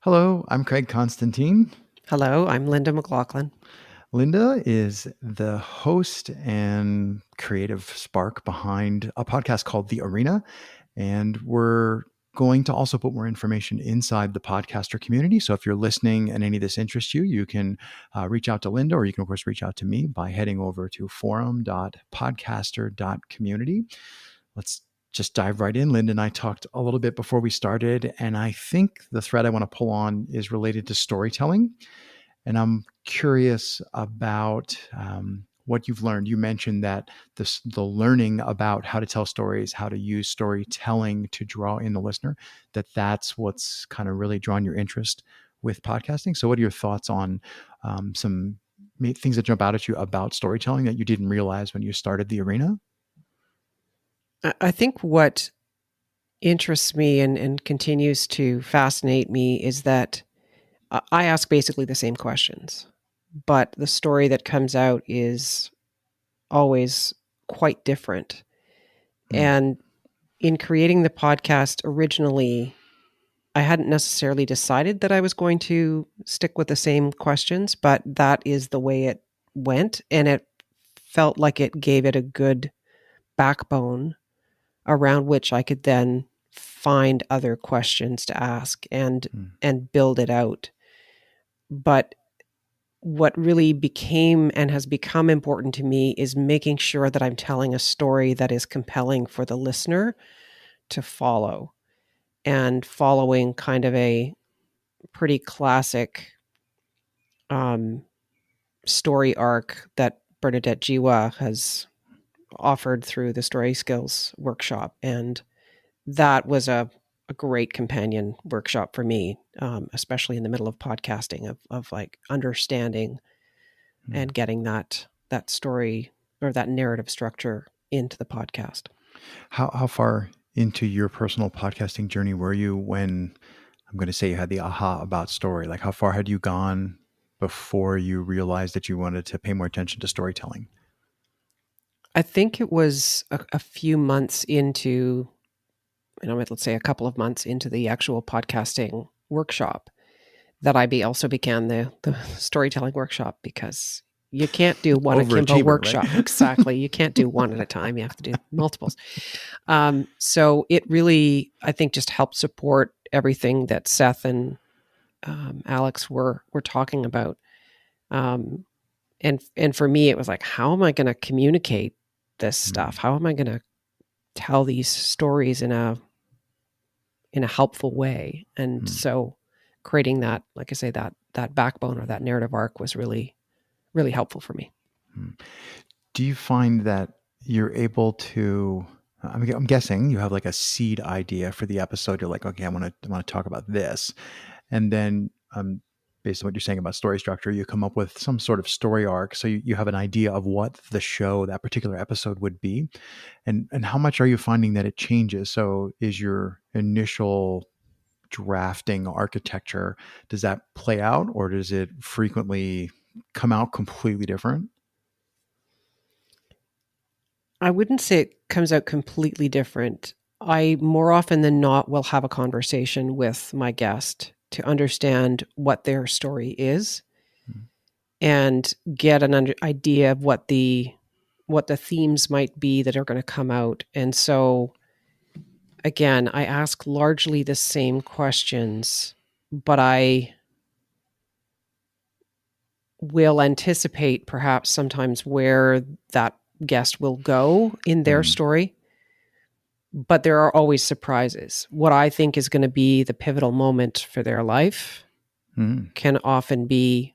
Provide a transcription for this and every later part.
Hello, I'm Craig Constantine. Hello, I'm Linda McLachlan. Linda is the host and creative spark behind a podcast called The Arena. And we're going to also put more information inside the podcaster community. So if you're listening and any of this interests you, you can reach out to Linda, or you can, of course, reach out to me by heading over to forum.podcaster.community. Let's just dive right in. Linda and I talked a little bit before we started, and I think the thread I want to pull on is related to storytelling. And I'm curious about what you've learned. You mentioned that the learning about how to tell stories, how to use storytelling to draw in the listener, that's what's kind of really drawn your interest with podcasting. So what are your thoughts on some things that jump out at you about storytelling that you didn't realize when you started the arena? I think what interests me and continues to fascinate me is that I ask basically the same questions, but the story that comes out is always quite different. And in creating the podcast originally, I hadn't necessarily decided that I was going to stick with the same questions, but that is the way it went. And it felt like it gave it a good backbone around which I could then find other questions to ask and build it out. But what really became and has become important to me is making sure that I'm telling a story that is compelling for the listener to follow, and following kind of a pretty classic story arc that Bernadette Jiwa has offered through the Story Skills workshop. And that was a great companion workshop for me, especially in the middle of podcasting, of like understanding and getting that story or that narrative structure into the podcast. How far into your personal podcasting journey were you when, I'm going to say, you had the aha about story? Like, how far had you gone before you realized that you wanted to pay more attention to storytelling? I think it was a few months into, let's say a couple of months into the actual podcasting workshop that I also began the storytelling workshop, because you can't do one akimbo workshop. Right? Exactly. You can't do one at a time. You have to do multiples. So it really, I think, just helped support everything that Seth and Alex were talking about. And for me, it was like, how am I going to communicate this stuff? How am I going to tell these stories in a helpful way? And so creating that, like I say, that backbone or that narrative arc was really, really helpful for me. Do you find that you're able to, I'm guessing you have like a seed idea for the episode. You're like, okay, I want to talk about this. And then based on what you're saying about story structure, you come up with some sort of story arc. So you have an idea of what the show, that particular episode would be. And how much are you finding that it changes? So is your initial drafting architecture, does that play out, or does it frequently come out completely different? I wouldn't say it comes out completely different. I more often than not will have a conversation with my guest to understand what their story is and get an idea of what the themes might be that are going to come out. And so again, I ask largely the same questions, but I will anticipate perhaps sometimes where that guest will go in their story. But there are always surprises. What I think is going to be the pivotal moment for their life can often be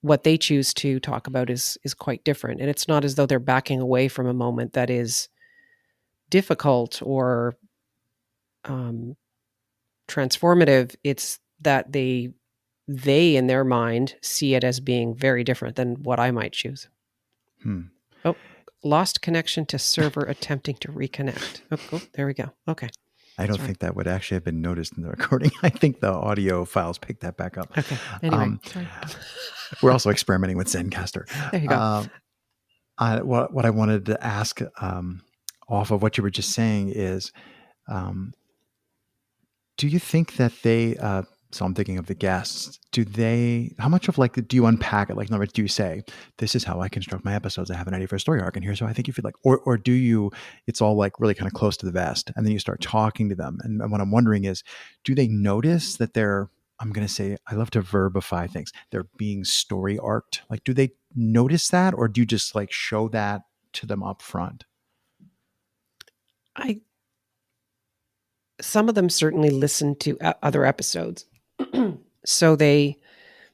what they choose to talk about is quite different. And it's not as though they're backing away from a moment that is difficult or transformative. It's that they in their mind see it as being very different than what I might choose. Oh, lost connection to server attempting to reconnect. Oh, there we go. Okay. I don't think that would actually have been noticed in the recording. I think the audio files picked that back up. Okay. Anyway, sorry. We're also experimenting with Zencaster. There you go. What I wanted to ask off of what you were just saying is, do you think that they so I'm thinking of the guests. How much of like, do you unpack it? Like, in other words, do you say, this is how I construct my episodes. I have an idea for a story arc and here's how I think you feel like, or do you, it's all like really kind of close to the vest and then you start talking to them. And what I'm wondering is, do they notice that I'm going to say, I love to verbify things. They're being story arced. Like, do they notice that or do you just like show that to them up front? Some of them certainly listen to other episodes. So they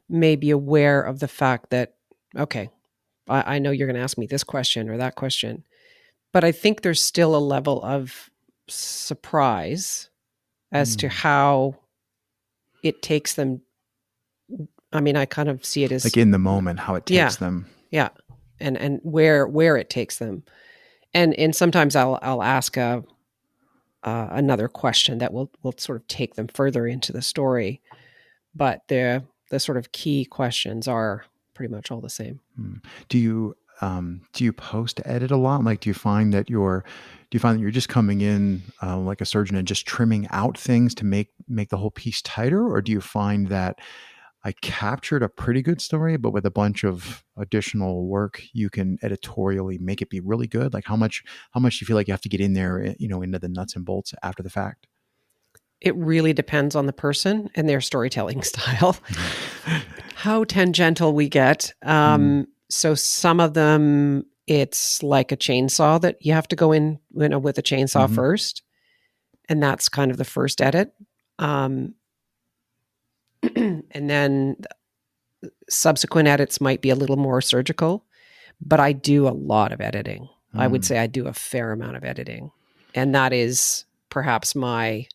may be aware of the fact that, okay, I know you're going to ask me this question or that question, but I think there's still a level of surprise as to how it takes them. I mean, I kind of see it as Like in the moment, how it yeah, takes them. yeah, and where it takes them, and sometimes I'll ask another question that will sort of take them further into the story, but the sort of key questions are pretty much all the same. Do you post edit a lot? Like, do you find that you're just coming in like a surgeon and just trimming out things to make the whole piece tighter, or do you find that I captured a pretty good story, but with a bunch of additional work, you can editorially make it be really good? Like, how much do you feel like you have to get in there, into the nuts and bolts after the fact? It really depends on the person and their storytelling style. How tangential we get. Mm, So some of them, it's like a chainsaw that you have to go in, with a chainsaw mhm, first, and that's kind of the first edit. Um, and then subsequent edits might be a little more surgical, but I do a lot of editing. I would mm. say I do a fair amount of editing, and that is perhaps my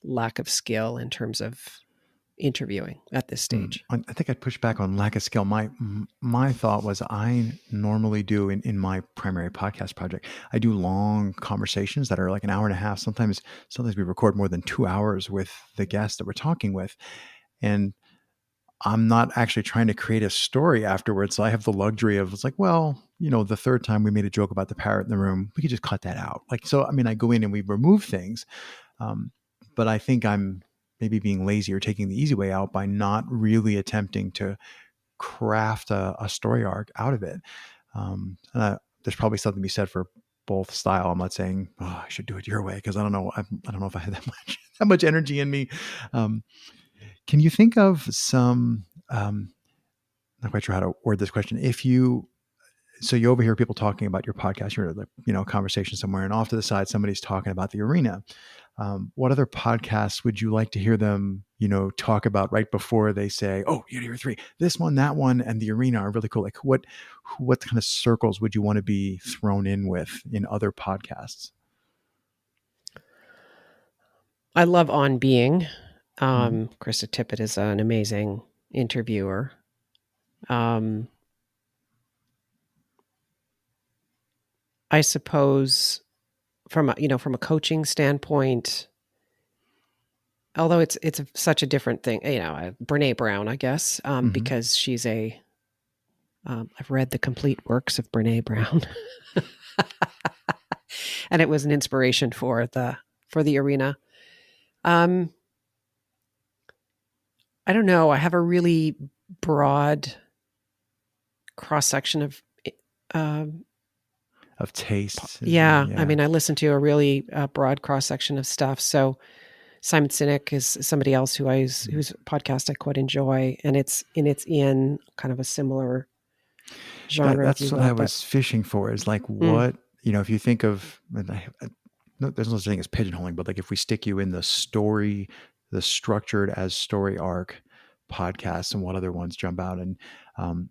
lack of skill in terms of interviewing at this stage. I think I'd push back on lack of skill. My thought was I normally do in my primary podcast project, I do long conversations that are like an hour and a half. Sometimes we record more than 2 hours with the guests that we're talking with. And I'm not actually trying to create a story afterwards. So I have the luxury of, it's like, well, the third time we made a joke about the parrot in the room, we could just cut that out. Like, so, I mean, I go in and we remove things. Um, but I think I'm maybe being lazy or taking the easy way out by not really attempting to craft a story arc out of it. There's probably something to be said for both style. I'm not saying, I should do it your way, because I don't know. I don't know if I had that much that much energy in me. Um, can you think of some? Not quite sure how to word this question. So you overhear people talking about your podcast, you're like, conversation somewhere, and off to the side, somebody's talking about the arena. What other podcasts would you like to hear them, talk about right before they say, "Oh, you hear three, this one, that one, and the arena are really cool"? Like, what kind of circles would you want to be thrown in with in other podcasts? I love On Being. Mm-hmm. Krista Tippett is an amazing interviewer. Um, I suppose from a coaching standpoint, although it's such a different thing, Brene Brown, I guess, Mm-hmm. because she's I've read the complete works of Brene Brown, and it was an inspiration for the arena. Um, I don't know. I have a really broad cross section of, um, Of tastes, yeah. I yeah. mean, I listen to a really broad cross section of stuff. So Simon Sinek is somebody else whose podcast I quite enjoy, and it's in kind of a similar genre, if you That's what will. I But was fishing for. Is like, mm, what, if you think of, and no, there's no such thing as pigeonholing, but like if we stick you in the structured as story arc podcasts, and what other ones jump out? And um,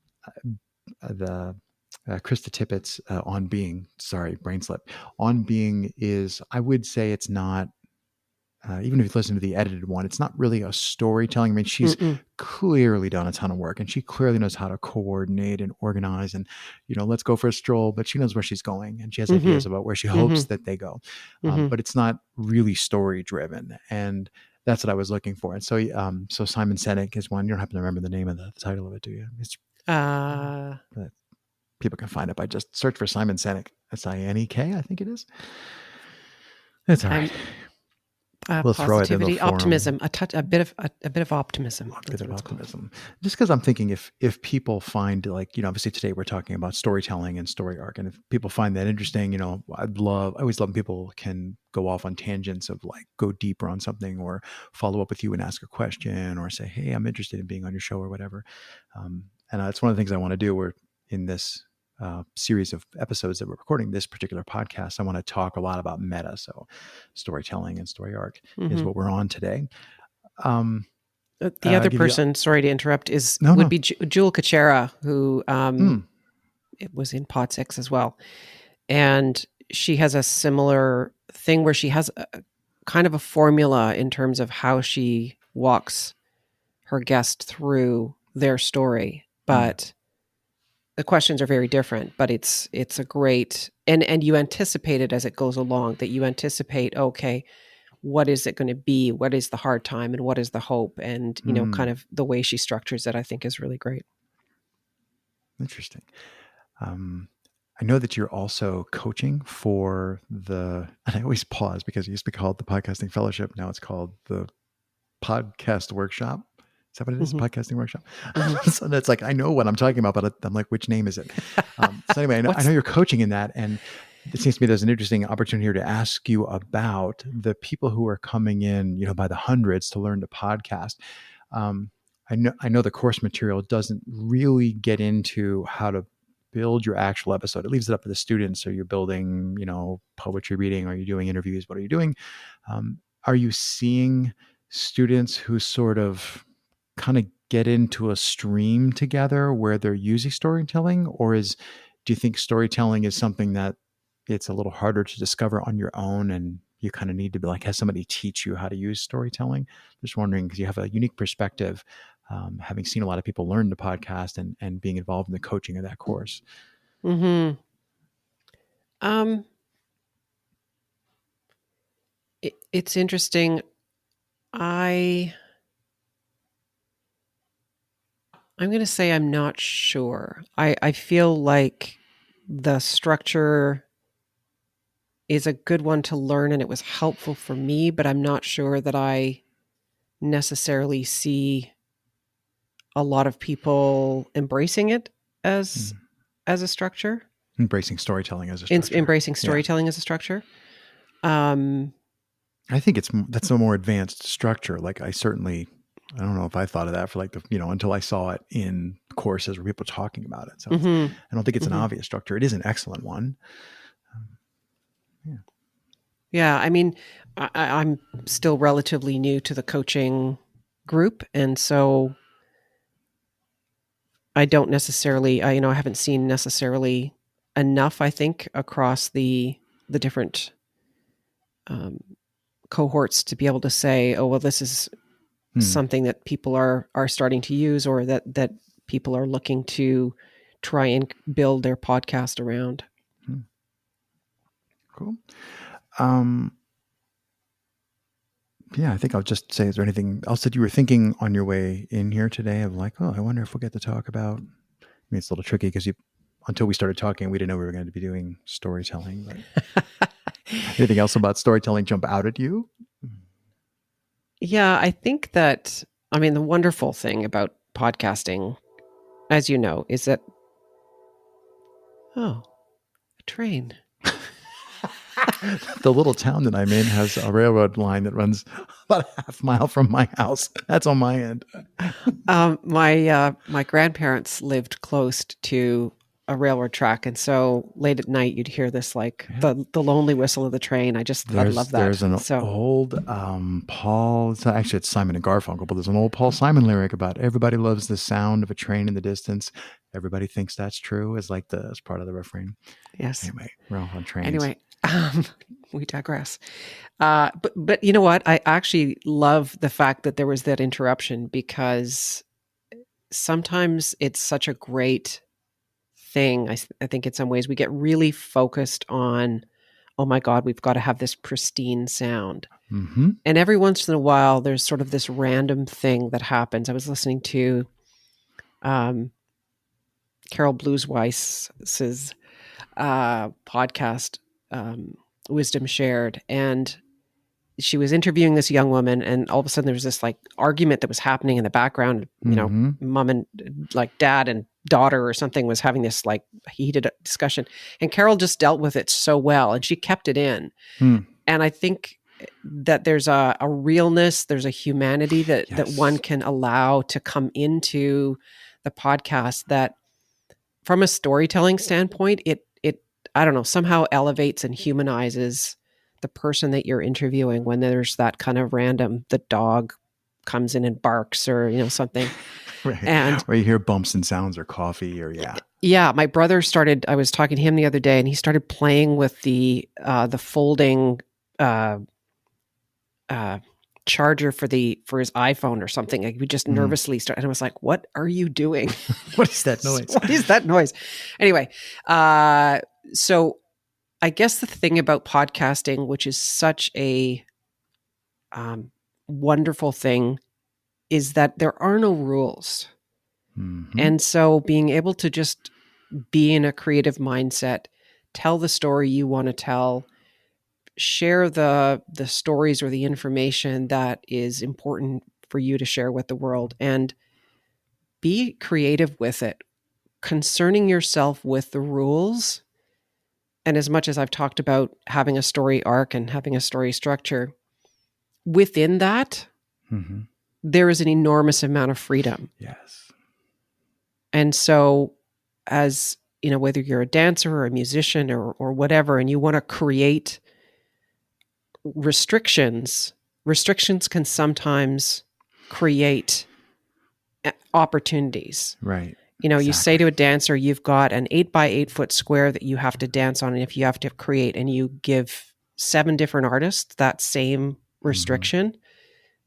the Krista Tippett's On Being, sorry, brain slip. On Being is, I would say it's not, even if you listen to the edited one, it's not really a storytelling. I mean, she's mm-mm, clearly done a ton of work and she clearly knows how to coordinate and organize and, let's go for a stroll, but she knows where she's going and she has mm-hmm, ideas about where she hopes mm-hmm, that they go. mm-hmm. But it's not really story driven. And that's what I was looking for. And so Simon Sinek is one. You don't happen to remember the name of the title of it, do you? It's, Uh, uh, people can find it by just search for Simon Sinek. Sinek, I think it is. It's all right. I'm We'll throw it in the Positivity, forum. optimism, a bit of optimism. A bit That's of what it's called. optimism. Just because I'm thinking if people find, like, obviously today we're talking about storytelling and story arc, and if people find that interesting, I always love when people can go off on tangents of like go deeper on something or follow up with you and ask a question or say, hey, I'm interested in being on your show or whatever. And that's one of the things I want to do. We're in this series of episodes that we're recording this particular podcast. I want to talk a lot about meta. So storytelling and story arc is Mm-hmm. what we're on today. Um, The other give you person, sorry to interrupt, no would no be Jewel Kachera, who Hmm. it was in Pod 6 as well. And she has a similar thing where she has a kind of a formula in terms of how she walks her guest through their story. But the questions are very different, but it's a great, and you anticipate it as it goes along, that you anticipate, okay, what is it going to be? What is the hard time and what is the hope? And, kind of the way she structures it, I think is really great. Interesting. I know that you're also coaching for and I always pause because it used to be called the Podcasting Fellowship. Now it's called the Podcast Workshop. Is that what it is? Mm-hmm. Podcasting Workshop. Mm-hmm. So that's like, I know what I'm talking about, but I'm like, which name is it? So anyway, I What's know you're coaching in that. And it seems to me there's an interesting opportunity here to ask you about the people who are coming in, by the hundreds to learn to podcast. Um, I know the course material doesn't really get into how to build your actual episode. It leaves it up to the students. So you're building, poetry reading, are you doing interviews? What are you doing? Are you seeing students who sort of kind of get into a stream together where they're using storytelling? Or do you think storytelling is something that it's a little harder to discover on your own and you kind of need to be like, have somebody teach you how to use storytelling? Just wondering, because you have a unique perspective, having seen a lot of people learn the podcast and being involved in the coaching of that course. Mm-hmm. It's interesting. I'm going to say I'm not sure. I feel like the structure is a good one to learn and it was helpful for me, but I'm not sure that I necessarily see a lot of people embracing it as Mm. as a structure. Embracing storytelling as a structure. Embracing Yeah. storytelling as a structure. Um, I think that's a more advanced structure. Like I don't know if I thought of that for like until I saw it in courses where people are talking about it. So mm-hmm, I don't think it's an mm-hmm. obvious structure. It is an excellent one. Yeah. Yeah, I mean, I'm still relatively new to the coaching group, and so I don't necessarily, I haven't seen necessarily enough. I think across the different cohorts to be able to say, oh well, this is something that people are starting to use, or that people are looking to try and build their podcast around. Cool. Yeah, I think I'll just say, is there anything else that you were thinking on your way in here today of like, oh, I wonder if we'll get to talk about, I mean, it's a little tricky because until we started talking, we didn't know we were going to be doing storytelling, but anything else about storytelling jump out at you? Yeah, I think that, I mean, the wonderful thing about podcasting, as you know, is that, oh, a train. The little town that I'm in has a railroad line that runs about a half mile from my house. That's on my end. My grandparents lived close to a railroad track, and so late at night you'd hear this like Yeah. the lonely whistle of the train. I love There's that. an So old Paul. Actually, it's Simon and Garfunkel, but there's an old Paul Simon lyric about everybody loves the sound of a train in the distance. Everybody thinks that's true. As part of the refrain. yes. Anyway, we're all on trains. Anyway, we digress. But you know what? I actually love the fact that there was that interruption, because sometimes it's such a great thing. I think in some ways we get really focused on, oh my God, we've got to have this pristine sound. Mm-hmm. And every once in a while, there's sort of this random thing that happens. I was listening to Carol Bluesweiss's podcast, Wisdom Shared, and she was interviewing this young woman, and all of a sudden there was this like argument that was happening in the background. You know, mom and like dad and daughter or something was having this like heated discussion, and Carol just dealt with it so well, and she kept it in. And I think that there's a realness, there's a humanity that one can allow to come into the podcast that, from a storytelling standpoint, it I don't know, somehow elevates and humanizes the person that you're interviewing when there's that kind of random, the dog comes in and barks or, you know, something. Right. And or you hear bumps and sounds or coffee or Yeah. My brother started, I was talking to him the other day, and he started playing with the folding charger for his iPhone or something. Like we just nervously started, and I was like, what are you doing? What is that noise? What is that noise? Anyway, so I guess the thing about podcasting, which is such a wonderful thing, is that there are no rules. And so being able to just be in a creative mindset, tell the story you want to tell, share the stories or the information that is important for you to share with the world, and be creative with it, concerning yourself with the rules. And as much as I've talked about having a story arc and having a story structure, within that, there is an enormous amount of freedom. Yes. And so, as you know, whether you're a dancer or a musician or whatever, and you want to create restrictions can sometimes create opportunities. Right. You know, you say to a dancer, you've got an 8x8 foot square that you have to dance on, and if you have to create, and you give 7 different artists that same restriction,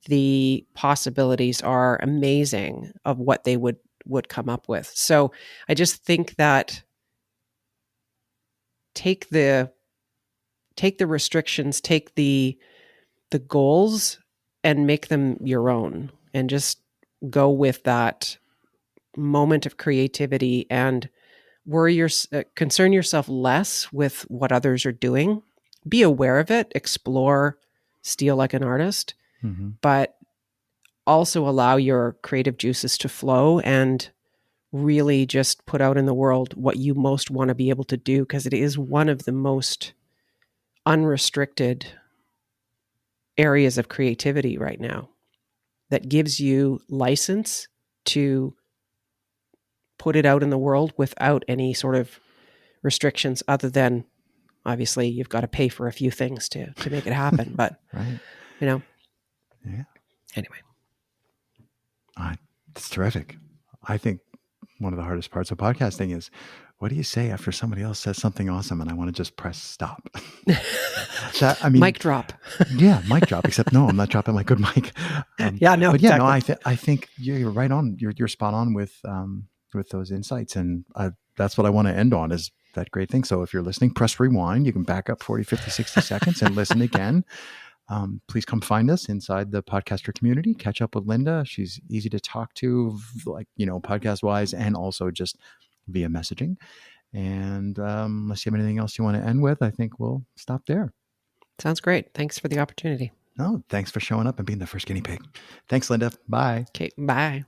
the possibilities are amazing of what they would come up with. So I just think that take the restrictions, take the goals, and make them your own, and just go with that moment of creativity, and concern yourself less with what others are doing. Be aware of it, explore, steal like an artist, but also allow your creative juices to flow and really just put out in the world what you most want to be able to do, because it is one of the most unrestricted areas of creativity right now that gives you license to put it out in the world without any sort of restrictions, other than obviously you've got to pay for a few things to make it happen. But, you know, anyway. It's terrific. I think one of the hardest parts of podcasting is, what do you say after somebody else says something awesome and I want to just press stop? Mic drop. Yeah, mic drop. Except no, I'm not dropping my good mic. But exactly. No, I think you're right on. You're spot on with those insights, and that's what I want to end on, is that great thing. So if you're listening, press rewind. You can back up 40, 50, 60 seconds and listen again. Please come find us inside the podcaster community. Catch up with Linda. She's easy to talk to, like, podcast wise, and also just via messaging. And unless you have anything else you want to end with, I think we'll stop there. Sounds great. Thanks for the opportunity. No, thanks for showing up and being the first guinea pig. Thanks, Linda. Bye. Okay, bye.